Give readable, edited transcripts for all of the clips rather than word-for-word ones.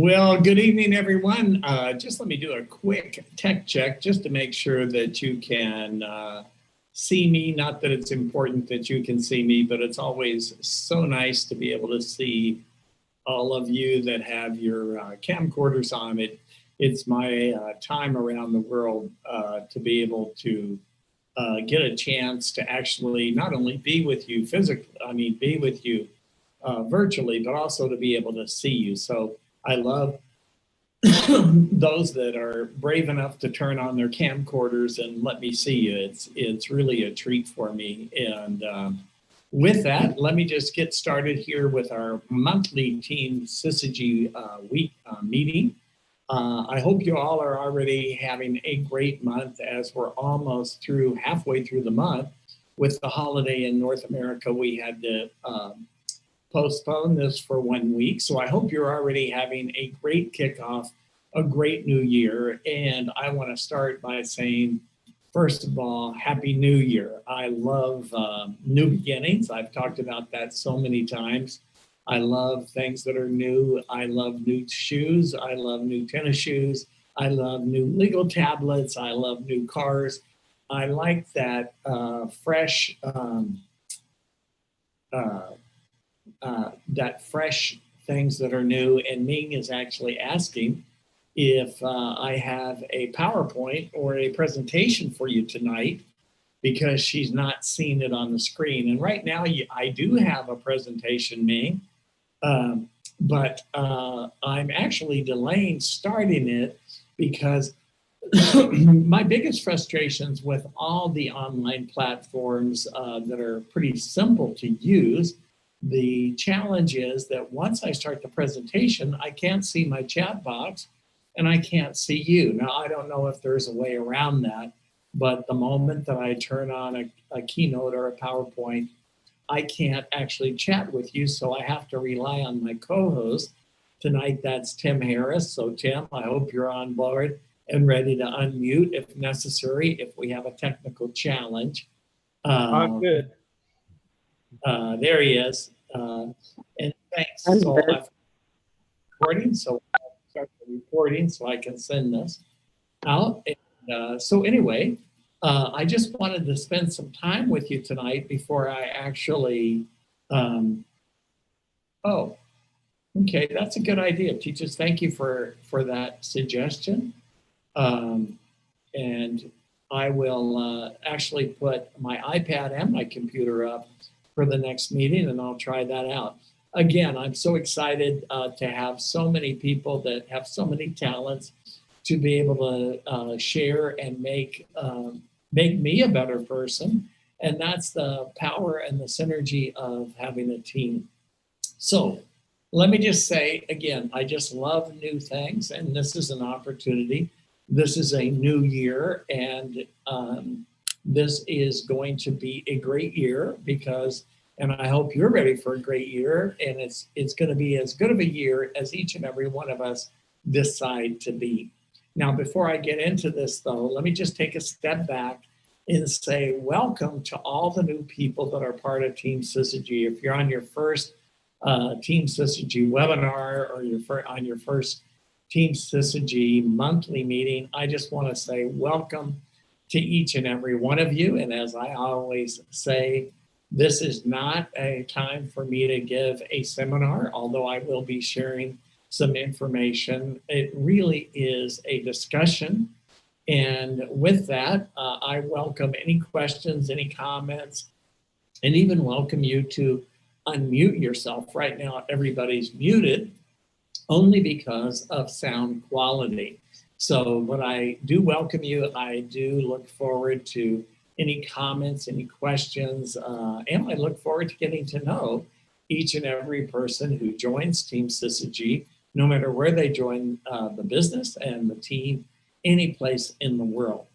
Well, good evening, everyone. Just let me do a quick tech check just to make sure that you can see me. Not that it's important that you can see me, but it's always so nice to be able to see all of you that have your camcorders on it. It's my time around the world to be able to get a chance to actually not only be with you physically, be with you virtually, but also to be able to see you. So I love those that are brave enough to turn on their camcorders and let me see you. It's really a treat for me. And with that, let me just get started here with our monthly Team Syzygy week meeting. I hope you all are already having a great month as we're almost halfway through the month. With the holiday in North America, we had to postpone this for 1 week. So I hope you're already having a great kickoff, a great new year. And I want to start by saying, first of all, Happy New Year. I love new beginnings. I've talked about that so many times. I love things that are new. I love new shoes. I love new tennis shoes. I love new legal tablets. I love new cars. I like that fresh things that are new. And Ming is actually asking if I have a PowerPoint or a presentation for you tonight, because she's not seen it on the screen. And right now I do have a presentation, Ming, but I'm actually delaying starting it because my biggest frustrations with all the online platforms that are pretty simple to use, the challenge is that once I start the presentation, I can't see my chat box and I can't see you. Now, I don't know if there's a way around that, but the moment that I turn on a keynote or a PowerPoint, I can't actually chat with you, so I have to rely on my co-host. Tonight, that's Tim Harris. So Tim, I hope you're on board and ready to unmute if necessary, if we have a technical challenge. I'm good. There he is. And thanks. So I'm recording, so I'll start the recording so I can send this out. And, so anyway, I just wanted to spend some time with you tonight before I actually, oh, okay, that's a good idea. Teachers, thank you for that suggestion. And I will actually put my iPad and my computer up for the next meeting, and I'll try that out. Again, I'm so excited to have so many people that have so many talents to be able to share and make me a better person. And that's the power and the synergy of having a team. So let me just say, again, I just love new things, and this is an opportunity. This is a new year, and this is going to be a great year because, and I hope you're ready for a great year, and it's going to be as good of a year as each and every one of us decide to be. Now, before I get into this, though, let me just take a step back and say welcome to all the new people that are part of Team Syzygy. If you're on your first Team Syzygy webinar or on your first Team Syzygy monthly meeting, I just want to say welcome to each and every one of you. And as I always say, this is not a time for me to give a seminar, although I will be sharing some information. It really is a discussion. And with that, I welcome any questions, any comments, and even welcome you to unmute yourself. Right now, everybody's muted only because of sound quality. So, but I do welcome you. I do look forward to any comments, any questions, and I look forward to getting to know each and every person who joins Team Syzygy, no matter where they join the business and the team, any place in the world.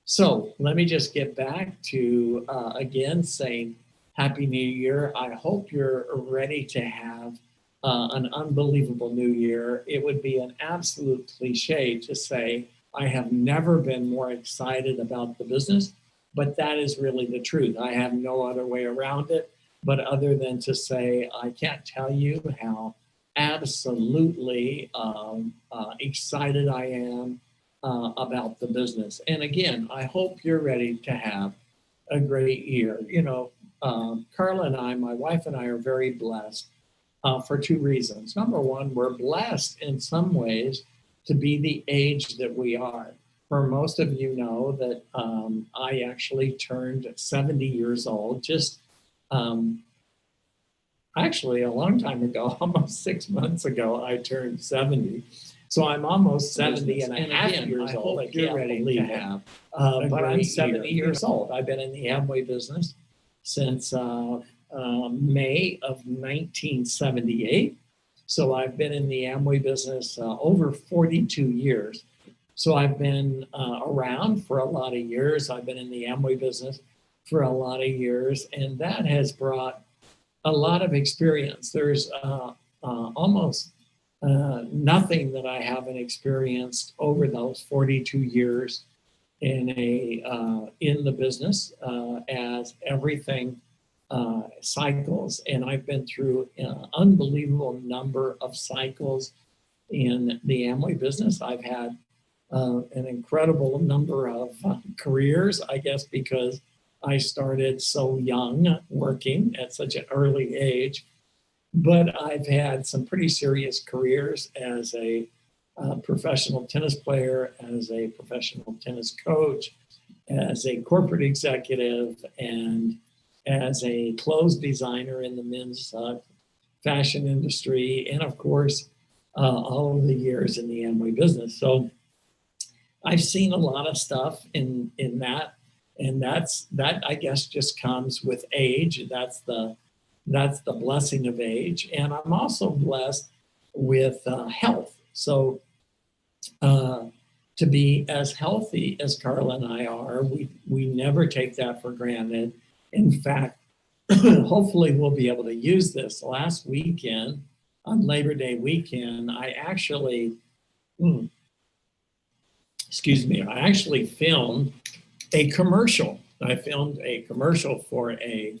So let me just get back to, again, saying Happy New Year. I hope you're ready to have an unbelievable new year. It would be an absolute cliche to say, I have never been more excited about the business, but that is really the truth. I have no other way around it, but other than to say, I can't tell you how absolutely excited I am about the business. And again, I hope you're ready to have a great year. Carla and I, my wife and I, are very blessed for two reasons. Number one, we're blessed in some ways to be the age that we are. For most of you know that I actually turned 70 years old just actually a long time ago, almost 6 months ago, I turned 70. So I'm almost 70 and a half years old. I can't believe it. But I'm 70 years old. I've been in the Amway business since May of 1978. So I've been in the Amway business over 42 years. So I've been around for a lot of years. I've been in the Amway business for a lot of years, and that has brought a lot of experience. There's almost nothing that I haven't experienced over those 42 years in the business as everything cycles. And I've been through an unbelievable number of cycles in the Amway business. I've had an incredible number of careers, I guess, because I started so young working at such an early age. But I've had some pretty serious careers as a professional tennis player, as a professional tennis coach, as a corporate executive, and as a clothes designer in the men's fashion industry, and of course, all of the years in the Amway business. So I've seen a lot of stuff in that, and that I guess just comes with age. That's the blessing of age, and I'm also blessed with health. So to be as healthy as Carla and I are, we never take that for granted. In fact, hopefully we'll be able to use this. Last weekend, on Labor Day weekend, I actually filmed a commercial. I filmed a commercial for a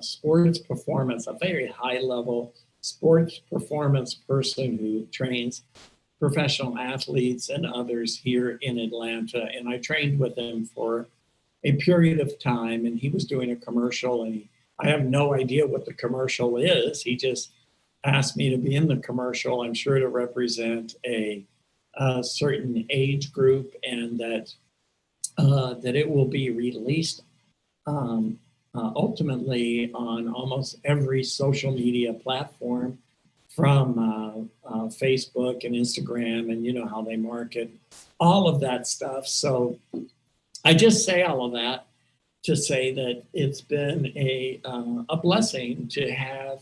sports performance, a very high level sports performance person who trains professional athletes and others here in Atlanta. And I trained with him for a period of time, and he was doing a commercial, and I have no idea what the commercial is. He just asked me to be in the commercial, I'm sure to represent a certain age group, and that it will be released ultimately on almost every social media platform, from Facebook and Instagram, and you know how they market all of that stuff. So I just say all of that to say that it's been a blessing to have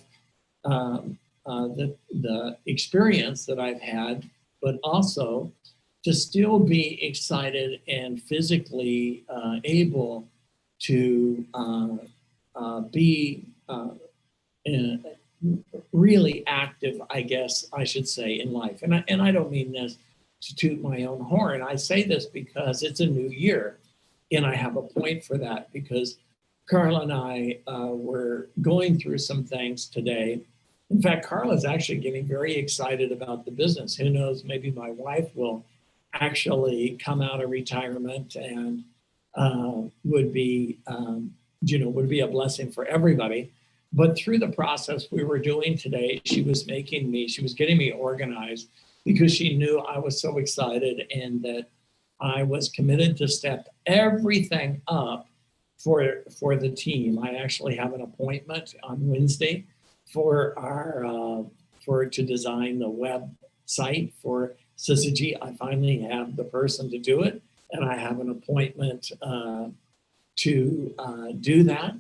the experience that I've had, but also to still be excited and physically able to be really active, I guess I should say, in life. And I don't mean this to toot my own horn. I say this because it's a new year, and I have a point for that, because Carla and I were going through some things today. In fact, Carla's actually getting very excited about the business. Who knows, maybe my wife will actually come out of retirement and would be a blessing for everybody. But through the process we were doing today, she was getting me organized, because she knew I was so excited and that I was committed to step everything up for the team. I actually have an appointment on Wednesday to design the website for Syzygy. I finally have the person to do it, and I have an appointment to do that.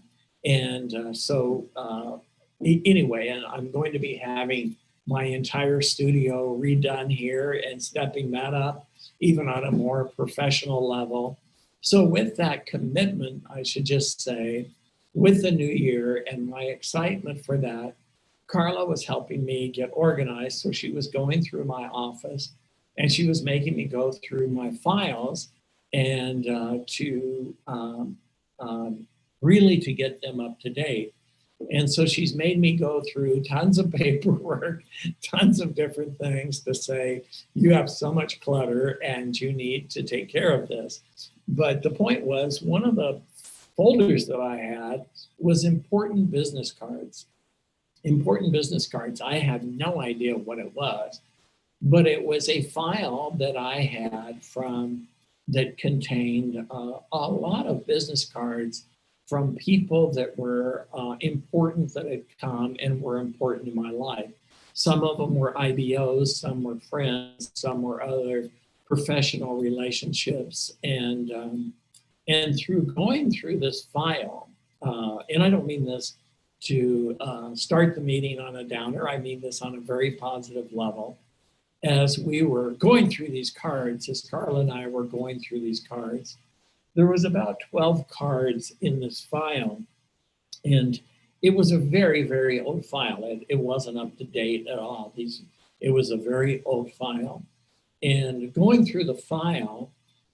And anyway, and I'm going to be having my entire studio redone here and stepping that up even on a more professional level. So with that commitment, I should just say, with the new year and my excitement for that, Carla was helping me get organized. So she was going through my office, and she was making me go through my files and really to get them up to date. And so she's made me go through tons of paperwork, tons of different things to say, you have so much clutter and you need to take care of this. But the point was, one of the folders that I had was important business cards. Important business cards. I had no idea what it was, but it was a file that I had that contained a lot of business cards from people that were important, that had come and were important in my life. Some of them were IBOs, some were friends, some were other professional relationships. And through going through this file, and I don't mean this to start the meeting on a downer, I mean this on a very positive level. As we were going through these cards, as Carla and I were going through these cards, there was about 12 cards in this file. And it was a very, very old file. It wasn't up to date at all. It was a very old file. And going through the file,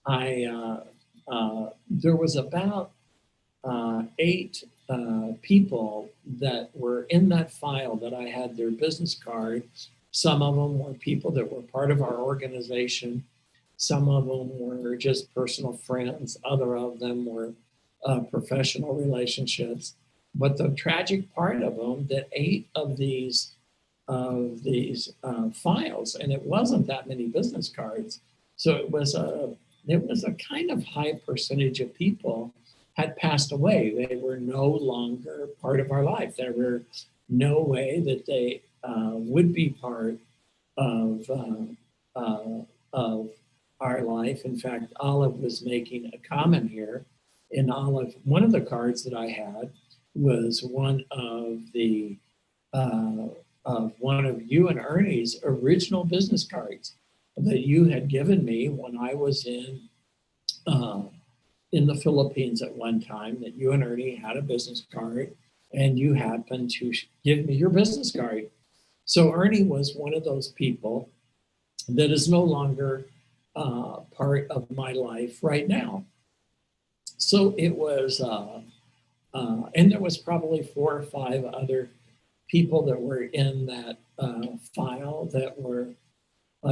there was about 8 people that were in that file that I had their business card. Some of them were people that were part of our organization. Some of them were just personal friends. Other of them were professional relationships. But the tragic part of them, that 8 of these files, and it wasn't that many business cards. So it was a kind of high percentage of people had passed away. They were no longer part of our life. There were no way that they would be part of our life. In fact, Olive was making a comment here. In Olive, one of the cards that I had was one of one of you and Ernie's original business cards that you had given me when I was in the Philippines at one time. That you and Ernie had a business card, and you happened to give me your business card. So Ernie was one of those people that is no longer part of my life right now. So it was, and there was probably 4 or 5 other people that were in that file that were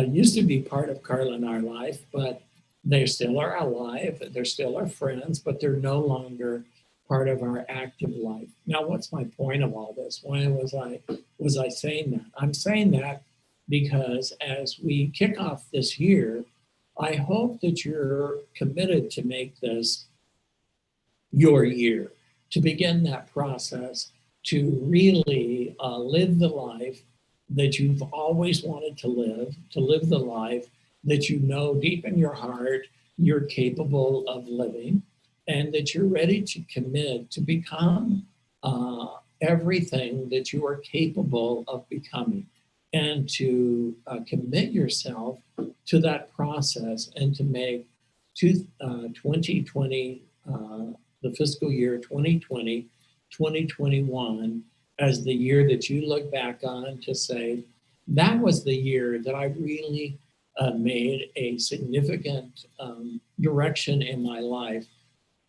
used to be part of Carla and our life, but they still are alive. They're still our friends, but they're no longer part of our active life. Now, what's my point of all this? Why was I saying that? I'm saying that because as we kick off this year, I hope that you're committed to make this your year, to begin that process, to really live the life that you've always wanted to live the life that you know deep in your heart you're capable of living, and that you're ready to commit to become everything that you are capable of becoming, and to commit yourself to that process, and to make 2020, the fiscal year 2020, 2021, as the year that you look back on to say, that was the year that I really made a significant direction in my life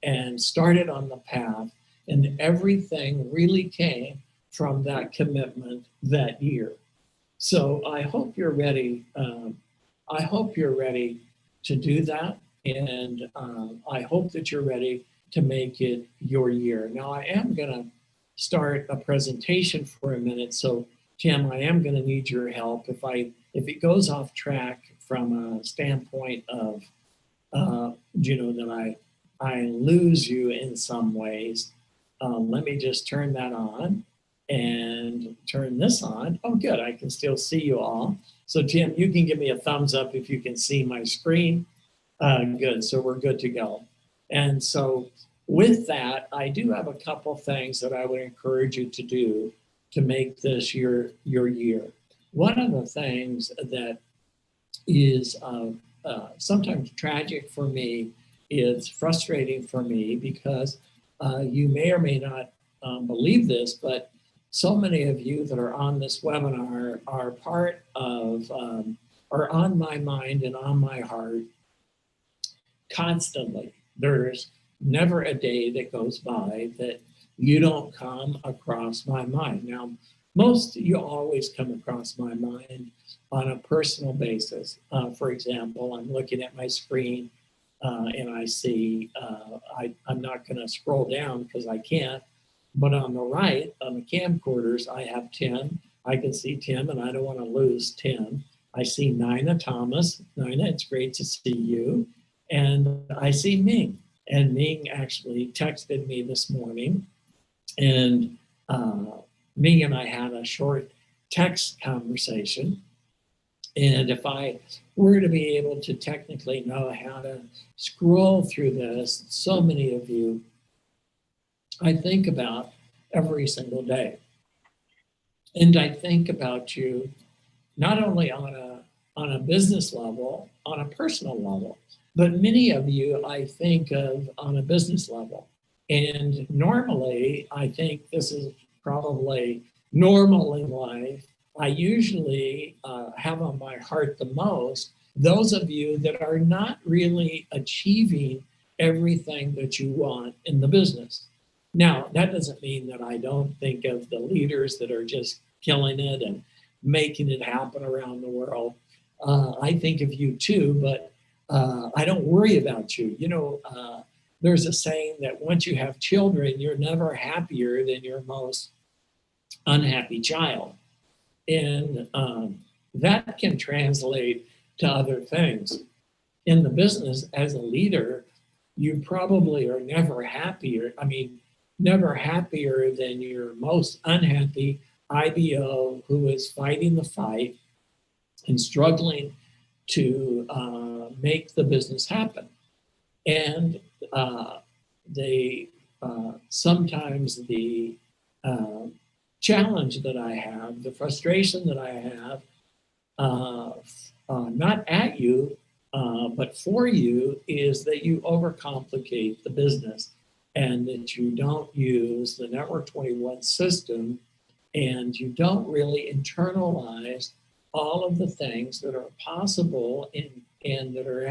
and started on the path, and everything really came from that commitment that year. So I hope you're ready. I hope you're ready to do that, and I hope that you're ready to make it your year. Now, I am going to start a presentation for a minute, so Tim, I am going to need your help. If it goes off track from a standpoint of that I lose you in some ways, let me just turn that on and turn this on. Oh, good, I can still see you all. So Tim, you can give me a thumbs up if you can see my screen. Good, so we're good to go. And so with that, I do have a couple things that I would encourage you to do to make this your year. One of the things that is sometimes tragic for me, is frustrating for me, because you may or may not believe this, but so many of you that are on this webinar are part of, are on my mind and on my heart constantly. There's never a day that goes by that you don't come across my mind. Now, most you always come across my mind on a personal basis. For example, I'm looking at my screen and I see, I'm not going to scroll down because I can't, but on the right, on the camcorders, I have Tim. I can see Tim and I don't want to lose Tim. I see Nina Thomas. Nina, it's great to see you. And I see Ming. And Ming actually texted me this morning. And Ming and I had a short text conversation. And if I were to be able to technically know how to scroll through this, so many of you, I think about every single day. And I think about you not only on a business level, on a personal level, but many of you I think of on a business level. And normally, I think this is probably normal in life. I usually have on my heart the most those of you that are not really achieving everything that you want in the business. Now, that doesn't mean that I don't think of the leaders that are just killing it and making it happen around the world. I think of you too, but I don't worry about you. There's a saying that once you have children, you're never happier than your most unhappy child. And that can translate to other things. In the business, as a leader, you probably are never happier. Never happier than your most unhappy IBO who is fighting the fight and struggling to make the business happen. And sometimes the challenge that I have, the frustration that I have, not at you, but for you, is that you overcomplicate the business and that you don't use the Network 21 system and you don't really internalize all of the things that are possible and that are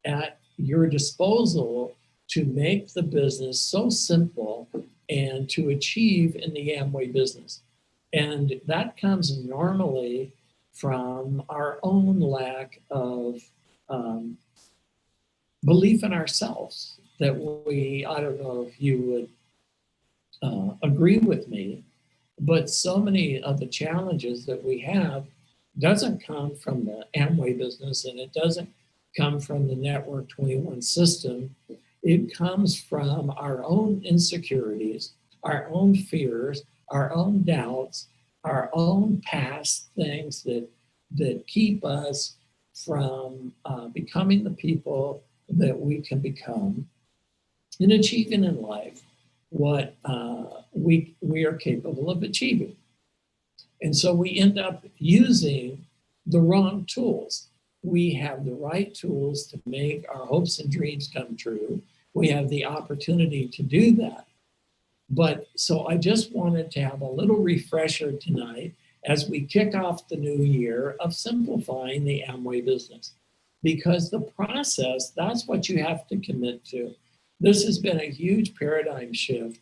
at your disposal to make the business so simple and to achieve in the Amway business. And that comes normally from our own lack of belief in ourselves that I don't know if you would agree with me, but so many of the challenges that we have doesn't come from the Amway business and it doesn't come from the Network 21 system. It comes from our own insecurities, our own fears, our own doubts, our own past things that keep us from becoming the people that we can become and achieving in life what we are capable of achieving. And so we end up using the wrong tools. We have the right tools to make our hopes and dreams come true. We have the opportunity to do that. But so I just wanted to have a little refresher tonight as we kick off the new year of simplifying the Amway business. Because the process, that's what you have to commit to. This has been a huge paradigm shift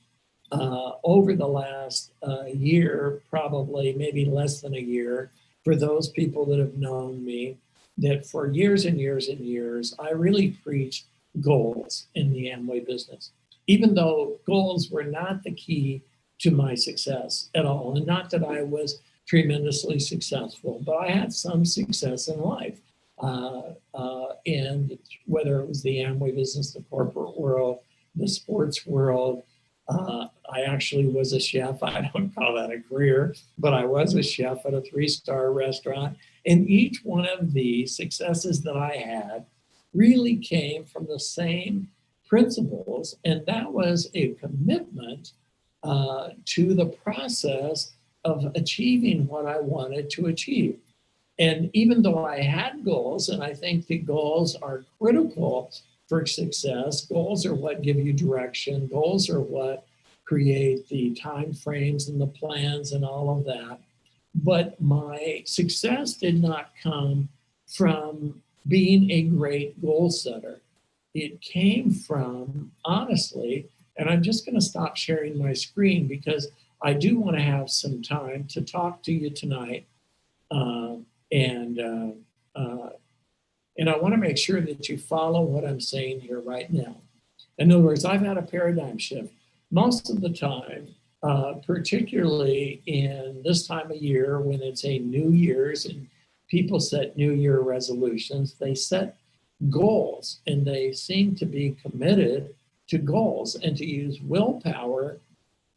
over the last year, probably maybe less than a year, for those people that have known me, that for years and years and years, I really preached goals in the Amway business, even though goals were not the key to my success at all. And not that I was tremendously successful, but I had some success in life. And whether it was the Amway business, the corporate world, the sports world, I actually was a chef. I don't call that a career, but I was a chef at a 3-star restaurant. And each one of the successes that I had really came from the same principles. And that was a commitment to the process of achieving what I wanted to achieve. And even though I had goals, and I think the goals are critical for success, goals are what give you direction, goals are what create the time frames and the plans and all of that. But my success did not come from being a great goal setter. It came from, honestly, And I'm just going to stop sharing my screen because I do want to have some time to talk to you tonight. Uh, and uh, and I want to make sure that you follow what I'm saying here right now. In other words, I've had a paradigm shift. Most of the time, particularly in this time of year when it's a New Year's and people set New Year resolutions, they set goals and they seem to be committed to goals and to use willpower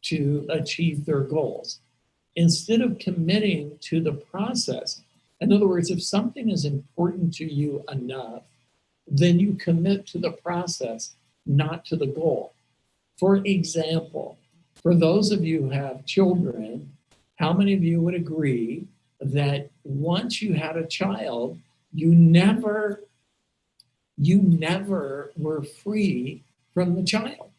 to achieve their goals instead of committing to the process. In other words, if something is important to you enough, then you commit to the process, not to the goal. For example, for those of you who have children, how many of you would agree that once you had a child, you never were free from the child?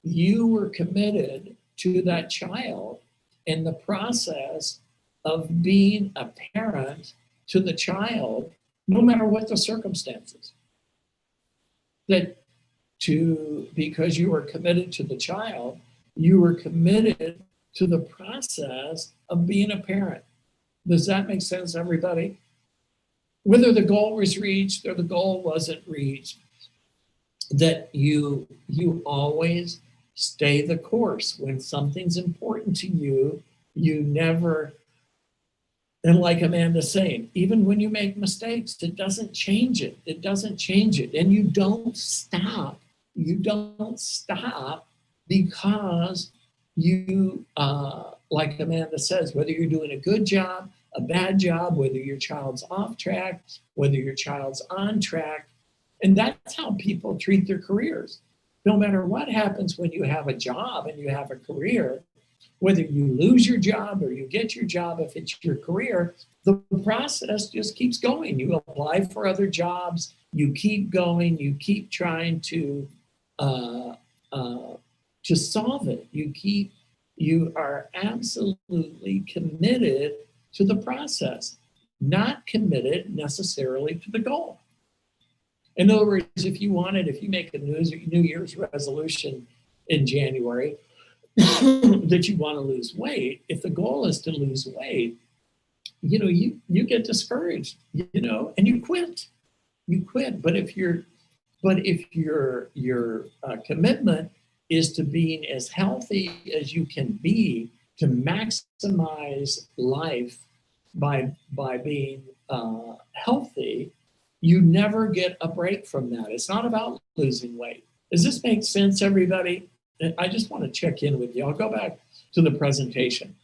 You were committed to that child in the process of being a parent to the child, no matter what the circumstances. Because you were committed to the child, you were committed to the process of being a parent. Does that make sense, everybody? Whether the goal was reached or the goal wasn't reached, that you always stay the course. When something's important to you, you never, and like Amanda's saying, even when you make mistakes, it doesn't change it. It doesn't change it. And you don't stop. You don't stop because you, like Amanda says, whether you're doing a good job, a bad job, whether your child's off track, whether your child's on track. And that's how people treat their careers. No matter what happens when you have a job and you have a career, whether you lose your job or you get your job, if it's your career, the process just keeps going. You apply for other jobs, you keep going, you keep trying to solve it. You are absolutely committed to the process, not committed necessarily to the goal. In other words, if you make a New Year's resolution in January that you want to lose weight, if the goal is to lose weight, you get discouraged, and you quit. But if your commitment is to being as healthy as you can be, to maximize life by being healthy, you never get a break from that. It's not about losing weight. Does this make sense, everybody? I just want to check in with you. I'll go back to the presentation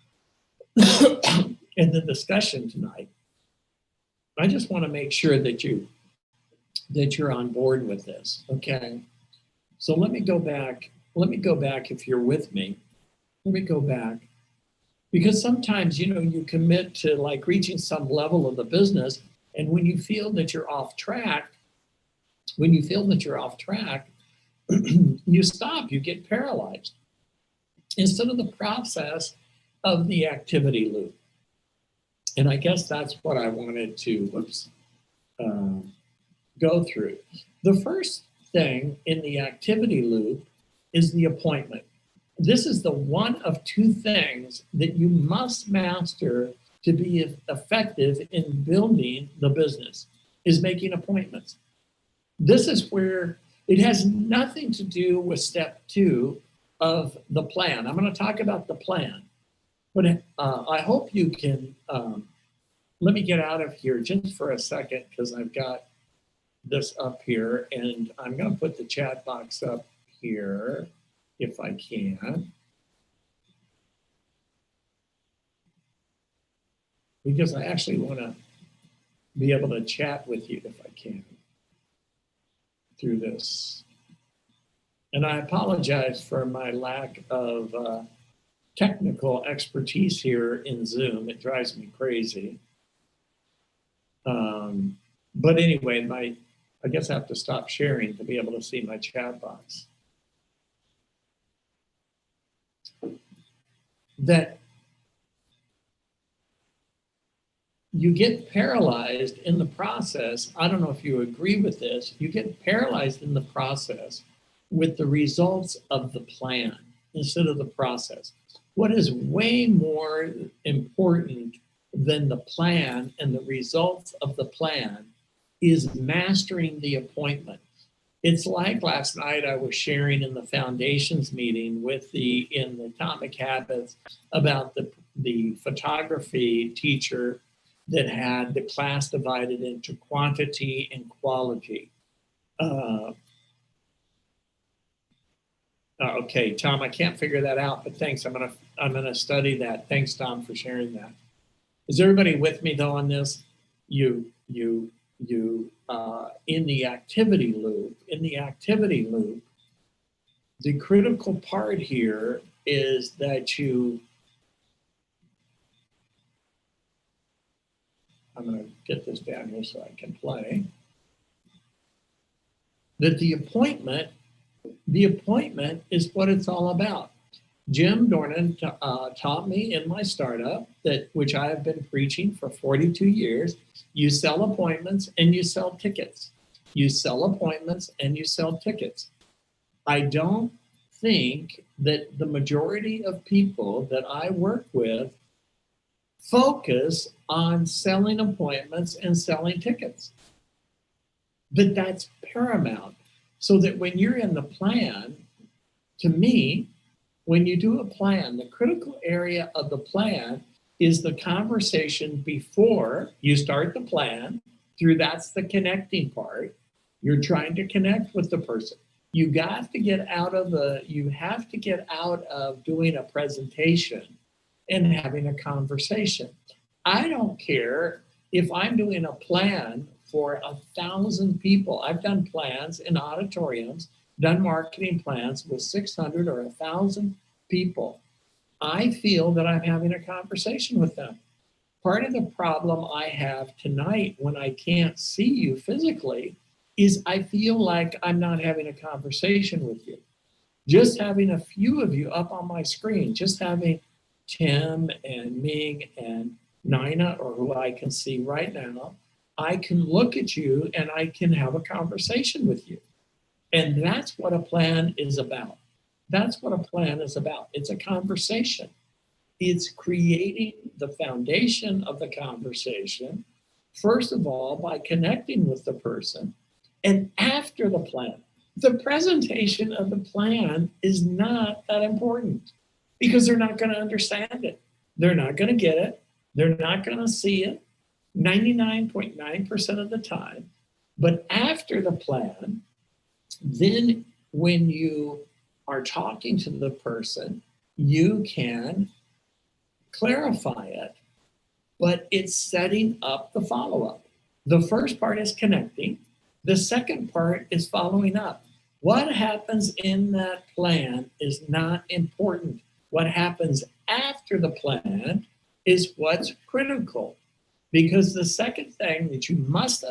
and the discussion tonight. I just want to make sure that you're on board with this. Okay. So let me go back. Let me go back if you're with me. Let me go back. Because sometimes, you commit to like reaching some level of the business, and when you feel that you're off track, you stop, you get paralyzed instead of the process of the activity loop. And I guess that's what I wanted to go through. The first thing in the activity loop is the appointment. This is the one of two things that you must master to be effective in building the business, is making appointments. This is where it has nothing to do with step 2 of the plan. I'm going to talk about the plan, but I hope you can, let me get out of here just for a second because I've got this up here, and I'm going to put the chat box up here if I can. Because I actually want to be able to chat with you if I can through this. And I apologize for my lack of technical expertise here in Zoom. It drives me crazy. But anyway, I guess I have to stop sharing to be able to see my chat box. That you get paralyzed in the process. I don't know if you agree with this. You get paralyzed in the process with the results of the plan instead of the process. What is way more important than the plan and the results of the plan is mastering the appointment. It's like last night I was sharing in the foundations meeting in the Atomic Habits about the photography teacher that had the class divided into quantity and quality. Okay, Tom, I can't figure that out, but thanks. I'm gonna study that. Thanks, Tom, for sharing that. Is everybody with me though on this? In the activity loop, the critical part here is that I'm going to get this down here so I can play, that the appointment is what it's all about. Jim Dornan taught me in my startup, which I have been preaching for 42 years, you sell appointments and you sell tickets. You sell appointments and you sell tickets. I don't think that the majority of people that I work with focus on selling appointments and selling tickets. But that's paramount. So that when you're in the plan, to me, when you do a plan, the critical area of the plan is the conversation before you start the plan. That's the connecting part. You're trying to connect with the person. You have to get out of doing a presentation and having a conversation. I don't care if I'm doing a plan for 1,000 people. I've done plans in auditoriums, done marketing plans with 600 or 1,000 people. I feel that I'm having a conversation with them. Part of the problem I have tonight when I can't see you physically is I feel like I'm not having a conversation with you. Just having a few of you up on my screen, just having Tim and Ming and Nina, or who I can see right now, I can look at you and I can have a conversation with you. And that's what a plan is about. That's what a plan is about. It's a conversation. It's creating the foundation of the conversation, first of all, by connecting with the person. And after the plan, the presentation of the plan is not that important because they're not going to understand it. They're not going to get it. They're not going to see it 99.9% of the time. But after the plan, then when you are talking to the person, you can clarify it, but it's setting up the follow-up. The first part is connecting. The second part is following up. What happens in that plan is not important. What happens after the plan is what's critical. Because the second thing that you must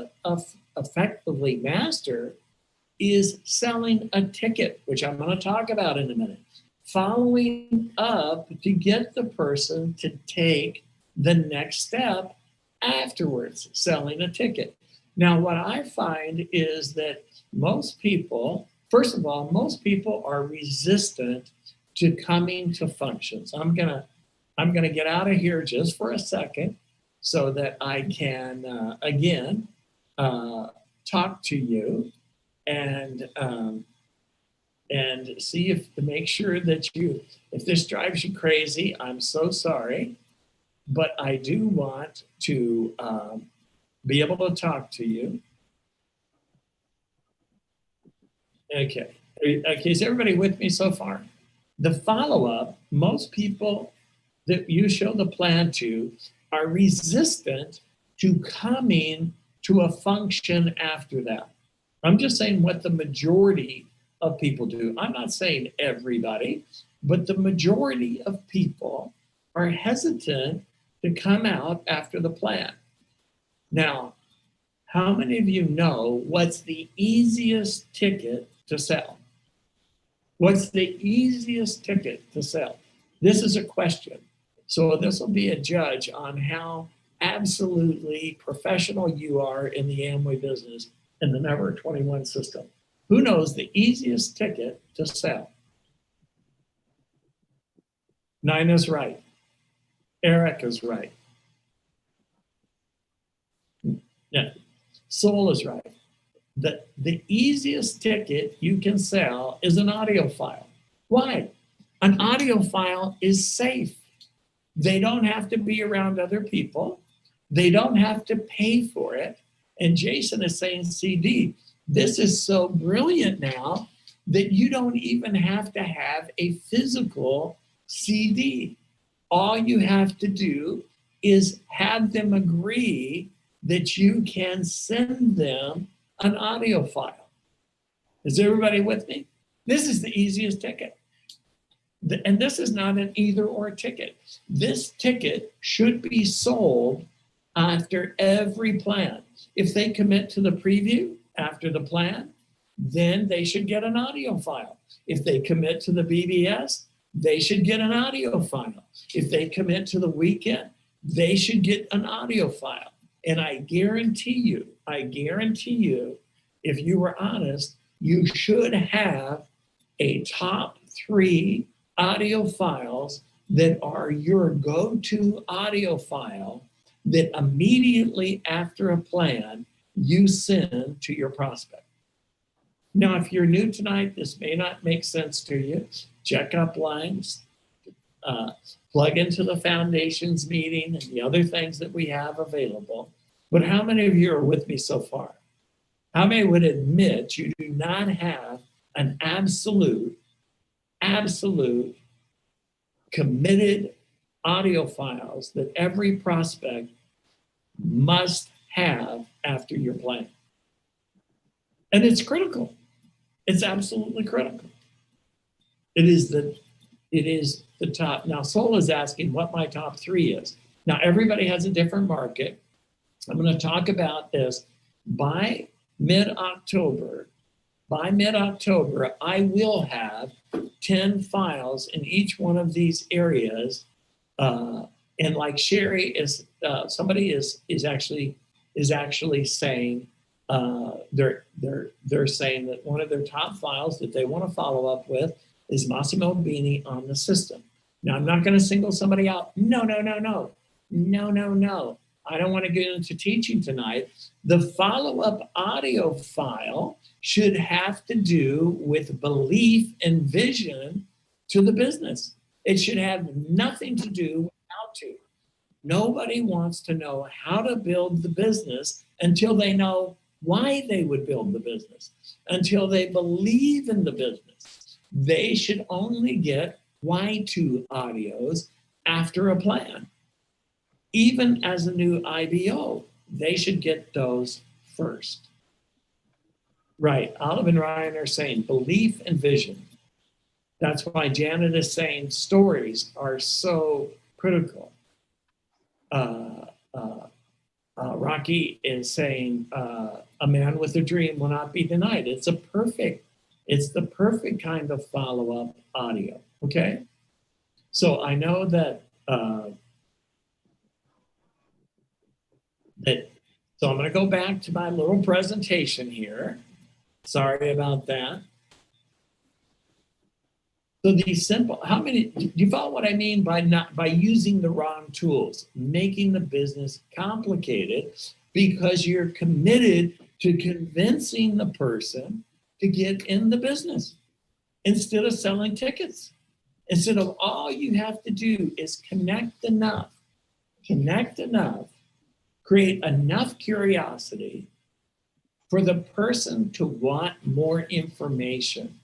effectively master is selling a ticket, which I'm going to talk about in a minute. Following up to get the person to take the next step afterwards, selling a ticket. Now, what I find is that most people, first of all, most people are resistant to coming to functions. I'm gonna get out of here just for a second so that I can again talk to you and see to make sure that if this drives you crazy, I'm so sorry, but I do want to be able to talk to you. Okay, is everybody with me so far? The follow-up, most people that you show the plan to are resistant to coming to a function after that. I'm just saying what the majority of people do. I'm not saying everybody, but the majority of people are hesitant to come out after the plan. Now, how many of you know what's the easiest ticket to sell? What's the easiest ticket to sell? This is a question. So this will be a judge on how absolutely professional you are in the Amway business and the Never 21 system. Who knows the easiest ticket to sell? Nina's right. Eric is right. Yeah. Soul is right. The easiest ticket you can sell is an audio file. Why? An audio file is safe. They don't have to be around other people. They don't have to pay for it. And Jason is saying, CD, this is so brilliant now that you don't even have to have a physical CD. All you have to do is have them agree that you can send them an audio file. Is everybody with me? This is the easiest ticket. And this is not an either or ticket. This ticket should be sold after every plan. If they commit to the preview after the plan, then they should get an audio file. If they commit to the BBS, they should get an audio file. If they commit to the weekend, they should get an audio file. And I guarantee you, if you were honest, you should have a top 3 audio files that are your go-to audio file that immediately after a plan you send to your prospect. Now, if you're new tonight, this may not make sense to you. Check up lines, plug into the foundations meeting and the other things that we have available. But how many of you are with me so far? How many would admit you do not have an absolute committed audio files that every prospect must have after your plan? And it's critical. It's absolutely critical. It is the top. Now, Soul is asking what my top 3 is. Now, everybody has a different market. I'm going to talk about this by mid-October. By mid-October, I will have 10 files in each one of these areas. And like Sherry is, somebody is actually saying, they're saying that one of their top files that they want to follow up with is Massimo Bini on the system. Now, I'm not going to single somebody out. No. I don't want to get into teaching tonight. The follow-up audio file should have to do with belief and vision to the business. It should have nothing to do with how to. Nobody wants to know how to build the business until they know why they would build the business, until they believe in the business. They should only get why-to audios after a plan. Even as a new IBO, they should get those first. Right, Olive and Ryan are saying belief and vision. That's why Janet is saying stories are so critical. Rocky is saying a man with a dream will not be denied. It's the perfect kind of follow-up audio, okay? So I know that, so I'm gonna go back to my little presentation here. Sorry about that. So these simple, how many, do you follow what I mean by using the wrong tools, making the business complicated because you're committed to convincing the person to get in the business instead of selling tickets. Instead of all you have to do is connect enough, create enough curiosity for the person to want more information.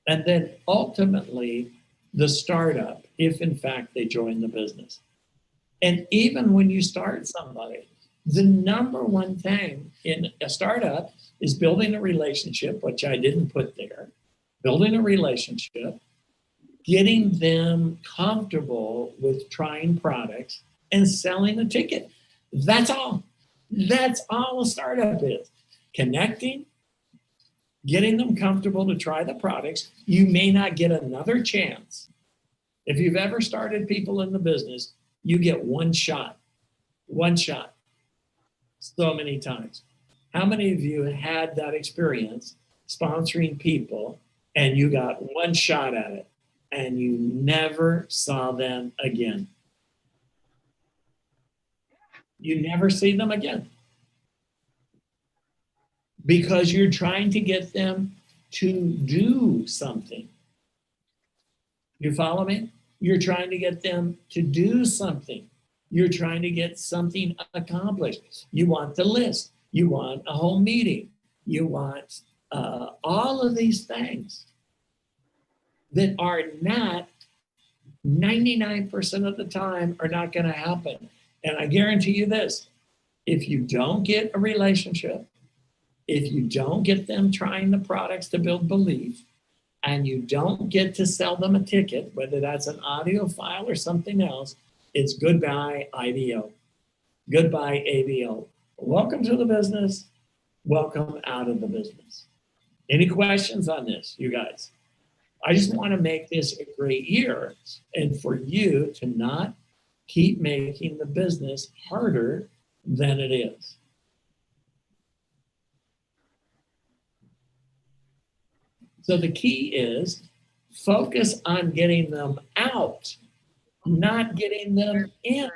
And then ultimately, the startup, if in fact they join the business. And even when you start somebody, the number one thing in a startup is building a relationship, which I didn't put there, building a relationship, getting them comfortable with trying products and selling a ticket. That's all. That's all a startup is. Connecting, getting them comfortable to try the products. You may not get another chance. If you've ever started people in the business, you get one shot so many times. How many of you had that experience sponsoring people and you got one shot at it and you never saw them again? You never see them again because you're trying to get them to do something. You follow me? You're trying to get them to do something. You're trying to get something accomplished. You want the list. You want a whole meeting. You want all of these things that are not 99% of the time are not going to happen. And I guarantee you this, if you don't get a relationship, if you don't get them trying the products to build belief, and you don't get to sell them a ticket, whether that's an audio file or something else, it's goodbye IBO, goodbye ABO. Welcome to the business, welcome out of the business. Any questions on this, you guys? I just want to make this a great year and for you to not keep making the business harder than it is. So the key is focus on getting them out, not getting them in.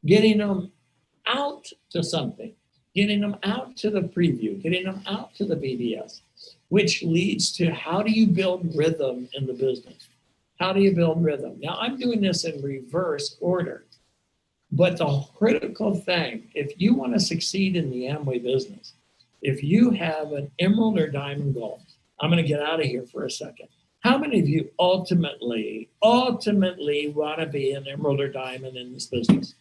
Getting them out to something, getting them out to the preview, getting them out to the BBS, which leads to how do you build rhythm in the business? How do you build rhythm? Now, I'm doing this in reverse order, but the critical thing, if you want to succeed in the Amway business, if you have an emerald or diamond goal, I'm going to get out of here for a second. How many of you ultimately want to be an emerald or diamond in this business?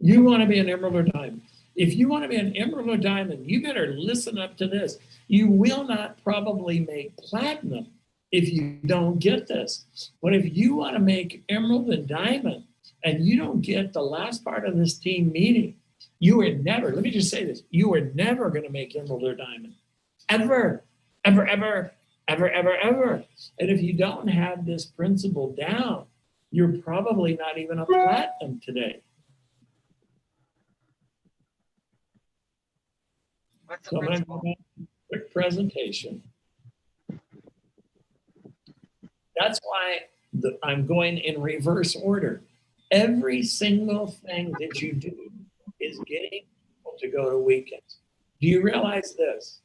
You want to be an emerald or diamond. If you want to be an emerald or diamond, you better listen up to this. You will not probably make platinum if you don't get this. But if you want to make emerald and diamond and you don't get the last part of this team meeting, you are never, let me just say this, you are never going to make emerald or diamond. Ever, ever, ever, ever, ever, ever. And if you don't have this principle down, you're probably not even a platinum today. So I'm going to go back to a quick presentation. That's why I'm going in reverse order. Every single thing that you do is getting people to go to weekends. Do you realize this?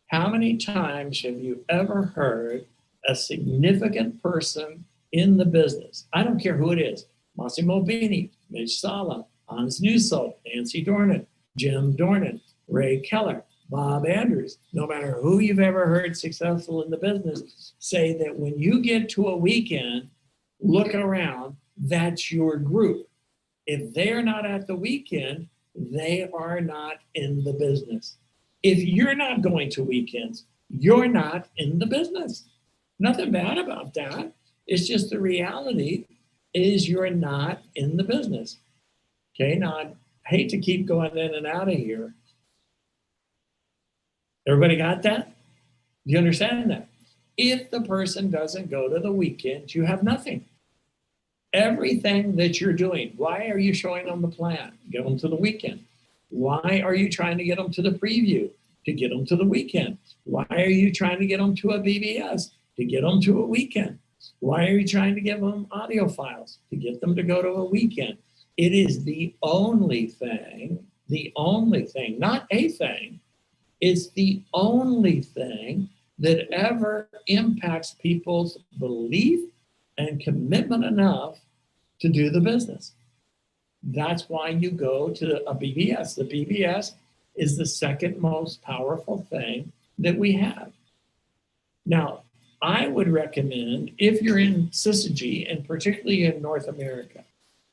How many times have you ever heard a significant person in the business, I don't care who it is, Massimo Bini, Mitch Sala, Hans Newsold, Nancy Dornan, Jim Dornan, Ray Keller, Bob Andrews, no matter who you've ever heard successful in the business, say that when you get to a weekend, look around, that's your group. If they're not at the weekend, they are not in the business. If you're not going to weekends, you're not in the business. Nothing bad about that. It's just the reality is you're not in the business. Okay, now I hate to keep going in and out of here. Everybody got that? Do you understand that? If the person doesn't go to the weekend, you have nothing. Everything that you're doing, why are you showing them the plan? Get them to the weekend. Why are you trying to get them to the preview? To get them to the weekend. Why are you trying to get them to a BBS? To get them to a weekend. Why are you trying to give them audio files? To get them to go to a weekend. It is the only thing, not a thing, it's the only thing that ever impacts people's belief and commitment enough to do the business. That's why you go to a BBS. The BBS is the second most powerful thing that we have. Now, I would recommend if you're in Syzygy, and particularly in North America.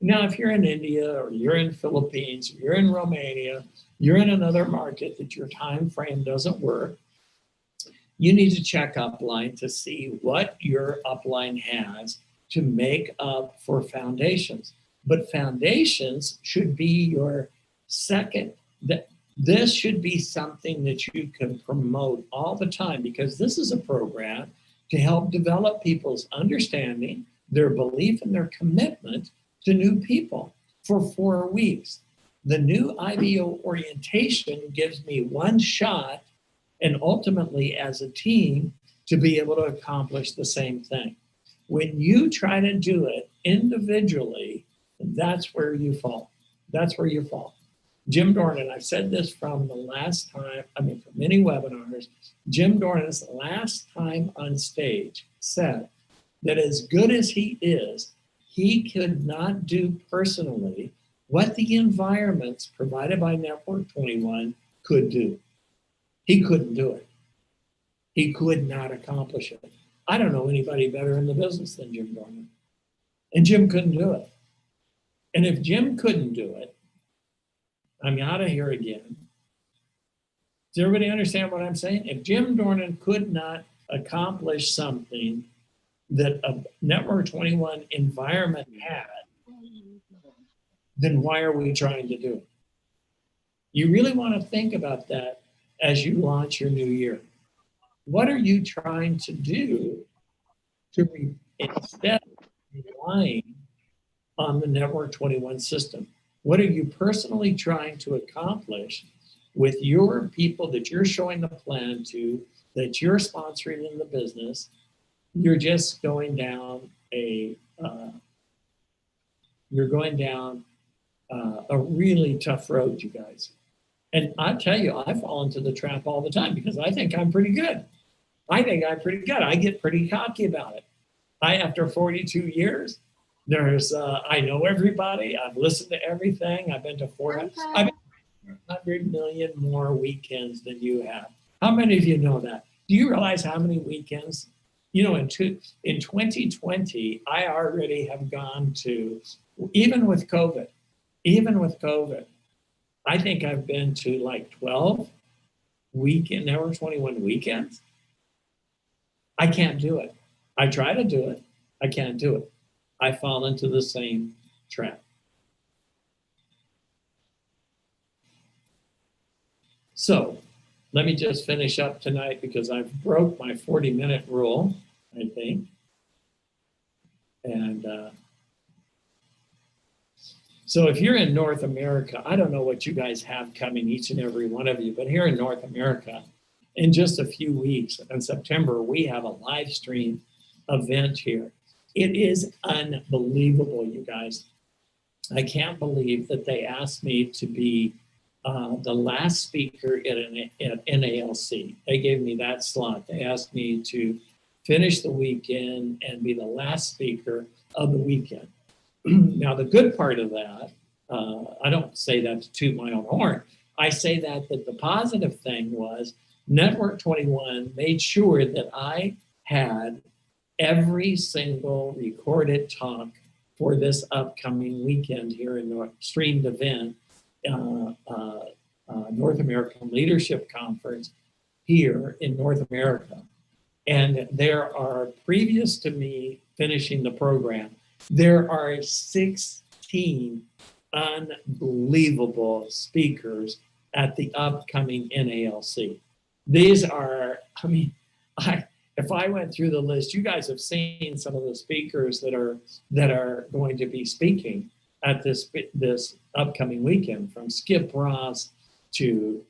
Now, if you're in India or you're in Philippines, or you're in Romania, you're in another market that your time frame doesn't work, you need to check upline to see what your upline has to make up for foundations. But foundations should be your second. This should be something that you can promote all the time because this is a program to help develop people's understanding, their belief, and their commitment to new people for 4 weeks. The new IBO orientation gives me one shot, and ultimately as a team, to be able to accomplish the same thing. When you try to do it individually, that's where you fall. That's where you fall. Jim Dornan, I've said this from the last time, from many webinars, Jim Dornan's last time on stage said that as good as he is, he could not do personally what the environments provided by Network 21 could do. He couldn't do it. He could not accomplish it. I don't know anybody better in the business than Jim Dornan. And Jim couldn't do it. And if Jim couldn't do it, I'm out of here again. Does everybody understand what I'm saying? If Jim Dornan could not accomplish something that a Network 21 environment had, then why are we trying to do it? You really want to think about that as you launch your new year. What are you trying to do instead of relying on the Network 21 system? What are you personally trying to accomplish with your people that you're showing the plan to, that you're sponsoring in the business? You're just going down a really tough road, you guys. And I tell you, I fall into the trap all the time because I think I'm pretty good. I get pretty cocky about it. After 42 years, I know everybody. I've listened to everything. I've been to 400 million more weekends than you have. How many of you know that? Do you realize how many weekends? In 2020, I already have gone to, even with COVID, I think I've been to like 12 Network 21 weekends. I can't do it. I try to do it. I can't do it. I fall into the same trap. So let me just finish up tonight because I've broke my 40-minute rule, I think. And so if you're in North America, I don't know what you guys have coming, each and every one of you, but here in North America, in just a few weeks, in September, we have a live stream event here. It is unbelievable, you guys. I can't believe that they asked me to be the last speaker at NALC. They gave me that slot. They asked me to finish the weekend and be the last speaker of the weekend. Now, the good part of that, I don't say that to toot my own horn. I say that the positive thing was Network 21 made sure that I had every single recorded talk for this upcoming weekend here in streamed event, North American Leadership Conference here in North America. And there are, previous to me finishing the program, there are 16 unbelievable speakers at the upcoming NALC. These are, if I went through the list, you guys have seen some of the speakers that are going to be speaking at this upcoming weekend, from Skip Ross to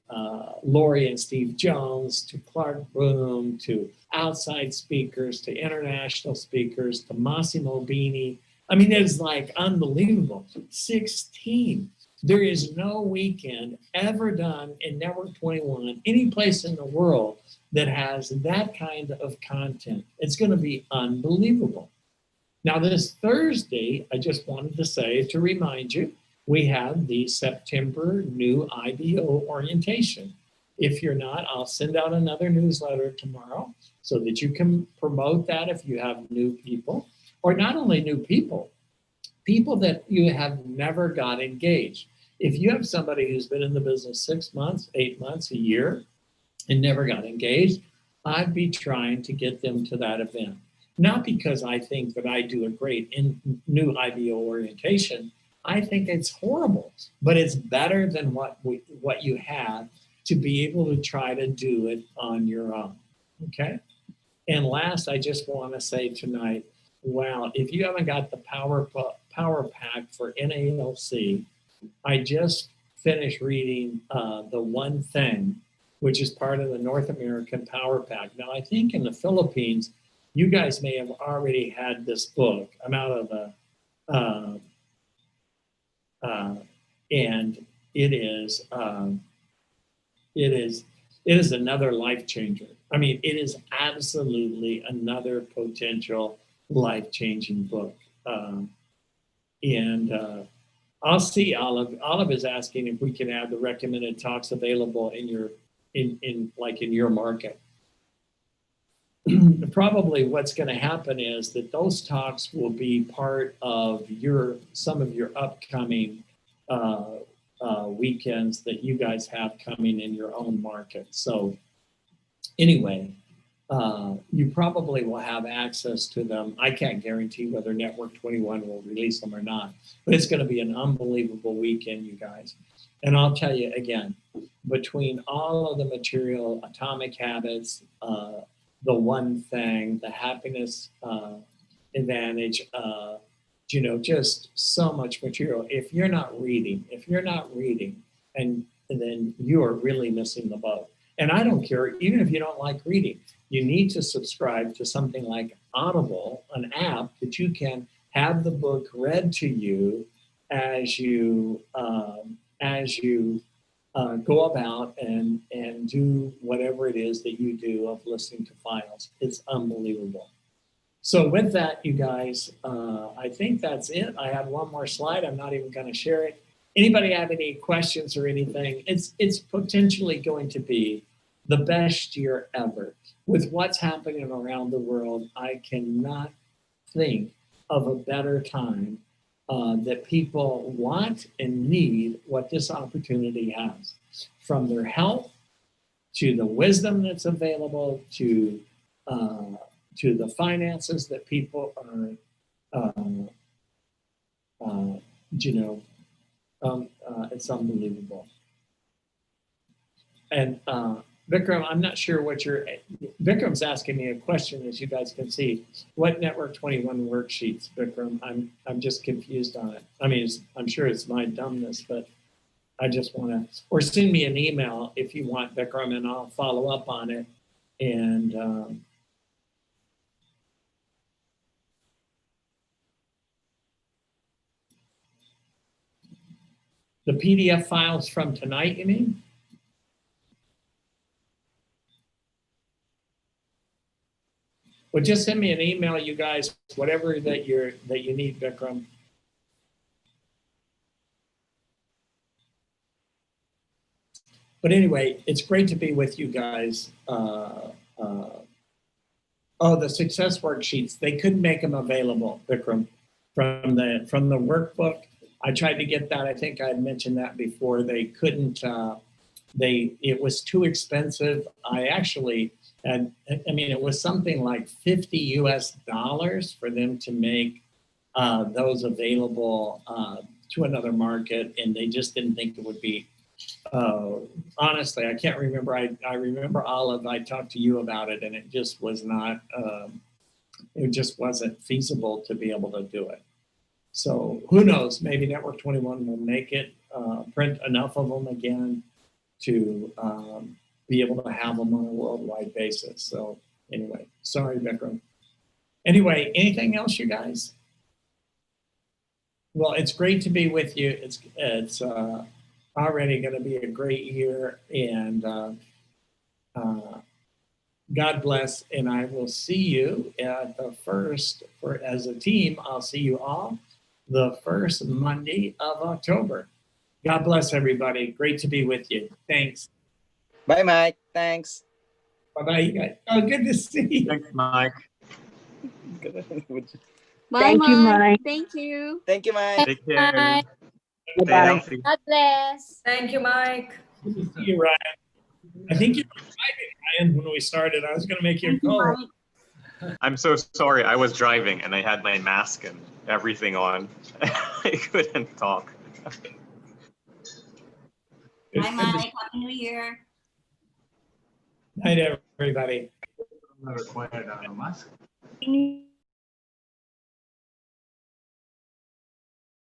Lori and Steve Jones to Clark Boom to outside speakers to international speakers to Massimo Bini. It's like unbelievable. 16. There is no weekend ever done in Network 21, any place in the world, that has that kind of content. It's going to be unbelievable. Now, this Thursday, I just wanted to say, to remind you, we have the September new IBO orientation. If you're not, I'll send out another newsletter tomorrow so that you can promote that if you have new people, or not only new people, people that you have never got engaged. If you have somebody who's been in the business 6 months, 8 months, a year, and never got engaged, I'd be trying to get them to that event. Not because I think that I do a great new IBO orientation. I think it's horrible, but it's better than what you have to be able to try to do it on your own, okay? And last, I just want to say tonight, wow, if you haven't got the power pack for NALC, I just finish reading The One Thing, which is part of the North American Power Pack. Now, I think in the Philippines, you guys may have already had this book. I'm out of the, and it is another life changer. I mean, it is absolutely another potential life-changing book. I'll see Olive. Olive is asking if we can have the recommended talks available in your in your market. Probably what's going to happen is that those talks will be part of some of your upcoming weekends that you guys have coming in your own market. So anyway, you probably will have access to them. I can't guarantee whether Network 21 will release them or not, but it's going to be an unbelievable weekend, you guys. And I'll tell you again, between all of the material, Atomic Habits, The One Thing, the Happiness Advantage, just so much material. If you're not reading, and then you are really missing the boat. And I don't care, even if you don't like reading, you need to subscribe to something like Audible, an app that you can have the book read to you as you go about and do whatever it is that you do of listening to files. It's unbelievable. So with that, you guys, I think that's it. I have one more slide. I'm not even going to share it. Anybody have any questions or anything? It's potentially going to be the best year ever. With what's happening around the world, I cannot think of a better time that people want and need what this opportunity has. From their health, to the wisdom that's available, to the finances that people are, it's unbelievable. And Vikram, I'm not sure what Vikram's asking me a question, as you guys can see. What Network 21 worksheets, Vikram? I'm just confused on it. I mean, I'm sure it's my dumbness, but I just want to, or send me an email if you want, Vikram, and I'll follow up on it. And the PDF files from tonight, you mean? Well, just send me an email, you guys, whatever that you need, Vikram. But anyway, it's great to be with you guys. Oh, the success worksheets, they couldn't make them available, Vikram, from the workbook. I tried to get that. I think I had mentioned that before. They couldn't, it was too expensive. It was something like $50 US for them to make those available to another market, and they just didn't think it would be. Honestly, I can't remember. I remember Olive. I talked to you about it, and it just was not. It just wasn't feasible to be able to do it. So who knows? Maybe Network 21 will make it, print enough of them again to be able to have them on a worldwide basis. So anyway, sorry, Vikram. Anyway, anything else, you guys? Well, it's great to be with you. It's already going to be a great year, and God bless. And I will see you at the first, as a team, I'll see you all the first Monday of October. God bless everybody. Great to be with you. Thanks. Bye, Mike. Thanks. Bye-bye, you guys. Oh, good to see you. Thanks, Mike. Bye, Thank you, Mike. Thank you. Thank you, Mike. Take care. Stay Bye-bye. healthy. God bless. Thank you, Mike. Good to see you, Ryan. I think you were driving, Ryan, when we started. I was going to make you a call. I'm so sorry. I was driving and I had my mask and everything on. I couldn't talk. Hi, Mike. Happy New Year. Night, everybody. I'm not required on a mask.